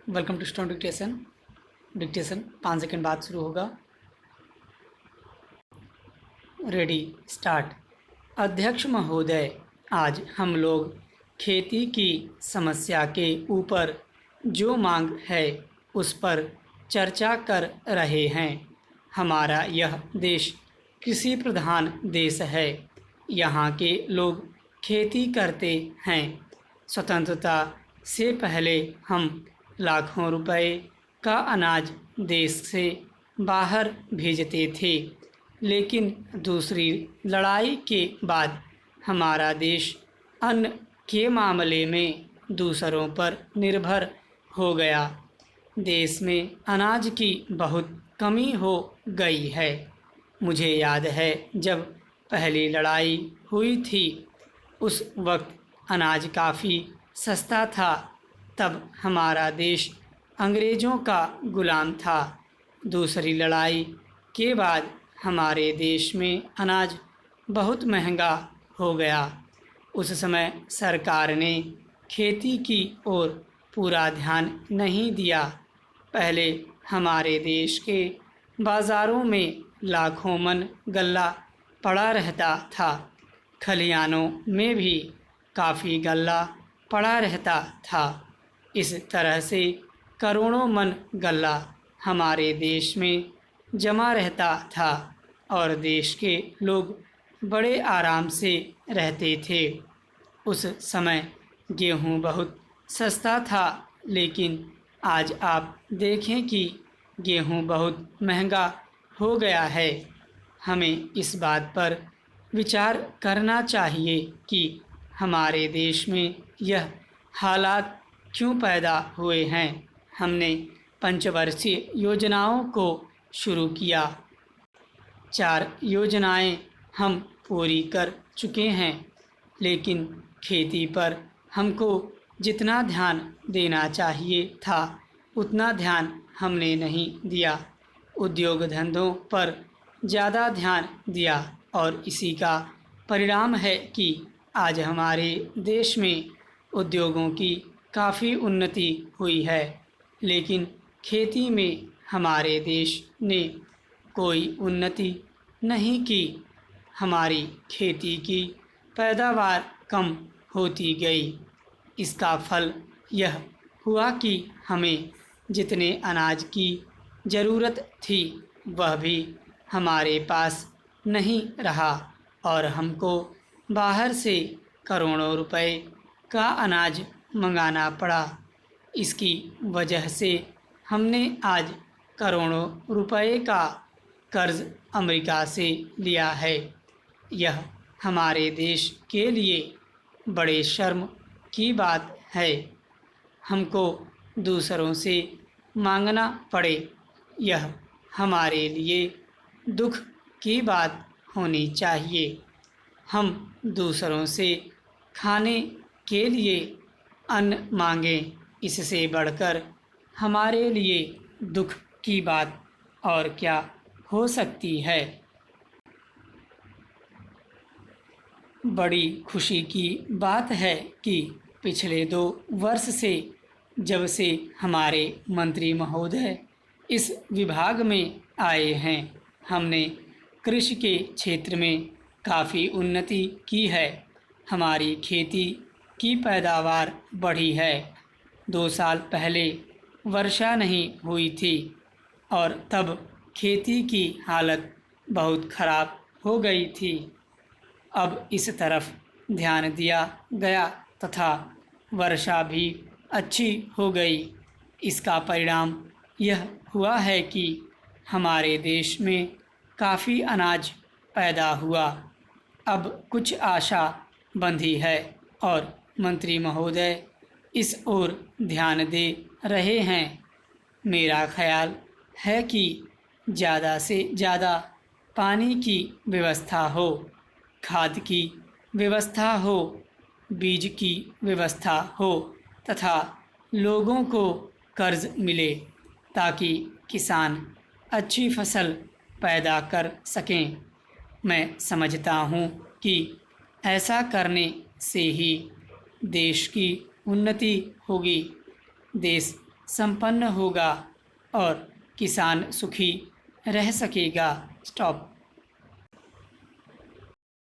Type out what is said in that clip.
Welcome to stone dictation. Dictation 5 second बाद शुरू होगा। Ready start. अध्यक्ष महोदय, आज हम लोग खेती की समस्या के ऊपर जो मांग है उस पर चर्चा कर रहे हैं। हमारा यह देश कृषि प्रधान देश है। यहाँ के लोग खेती करते हैं। स्वतंत्रता से पहले हम लाखों रुपए का अनाज देश से बाहर भेजते थे, लेकिन दूसरी लड़ाई के बाद हमारा देश अन्न के मामले में दूसरों पर निर्भर हो गया। देश में अनाज की बहुत कमी हो गई है। मुझे याद है जब पहली लड़ाई हुई थी, उस वक्त अनाज काफ़ी सस्ता था। तब हमारा देश अंग्रेज़ों का गुलाम था। दूसरी लड़ाई के बाद हमारे देश में अनाज बहुत महंगा हो गया। उस समय सरकार ने खेती की ओर पूरा ध्यान नहीं दिया। पहले हमारे देश के बाज़ारों में लाखों मन गल्ला पड़ा रहता था। खलिहानों में भी काफ़ी गल्ला पड़ा रहता था। इस तरह से करोड़ों मन गल्ला हमारे देश में जमा रहता था और देश के लोग बड़े आराम से रहते थे। उस समय गेहूँ बहुत सस्ता था, लेकिन आज आप देखें कि गेहूँ बहुत महंगा हो गया है। हमें इस बात पर विचार करना चाहिए कि हमारे देश में यह हालात क्यों पैदा हुए हैं। हमने पंचवर्षीय योजनाओं को शुरू किया। 4 योजनाएं हम पूरी कर चुके हैं, लेकिन खेती पर हमको जितना ध्यान देना चाहिए था उतना ध्यान हमने नहीं दिया। उद्योग धंधों पर ज़्यादा ध्यान दिया और इसी का परिणाम है कि आज हमारे देश में उद्योगों की काफ़ी उन्नति हुई है, लेकिन खेती में हमारे देश ने कोई उन्नति नहीं की। हमारी खेती की पैदावार कम होती गई। इसका फल यह हुआ कि हमें जितने अनाज की ज़रूरत थी वह भी हमारे पास नहीं रहा और हमको बाहर से करोड़ों रुपए का अनाज मंगाना पड़ा। इसकी वजह से हमने आज करोड़ों रुपए का कर्ज अमेरिका से लिया है। यह हमारे देश के लिए बड़े शर्म की बात है। हमको दूसरों से मांगना पड़े, यह हमारे लिए दुख की बात होनी चाहिए। हम दूसरों से खाने के लिए अन्न मांगें, इससे बढ़कर हमारे लिए दुख की बात और क्या हो सकती है। बड़ी खुशी की बात है कि पिछले 2 वर्ष से जब से हमारे मंत्री महोदय इस विभाग में आए हैं, हमने कृषि के क्षेत्र में काफ़ी उन्नति की है। हमारी खेती की पैदावार बढ़ी है। 2 साल पहले वर्षा नहीं हुई थी और तब खेती की हालत बहुत ख़राब हो गई थी। अब इस तरफ ध्यान दिया गया तथा वर्षा भी अच्छी हो गई। इसका परिणाम यह हुआ है कि हमारे देश में काफ़ी अनाज पैदा हुआ। अब कुछ आशा बंधी है और मंत्री महोदय इस ओर ध्यान दे रहे हैं। मेरा ख्याल है कि ज़्यादा से ज़्यादा पानी की व्यवस्था हो, खाद की व्यवस्था हो, बीज की व्यवस्था हो तथा लोगों को कर्ज मिले ताकि किसान अच्छी फसल पैदा कर सकें। मैं समझता हूँ कि ऐसा करने से ही देश की उन्नति होगी। देश संपन्न होगा और किसान सुखी रह सकेगा। स्टॉप।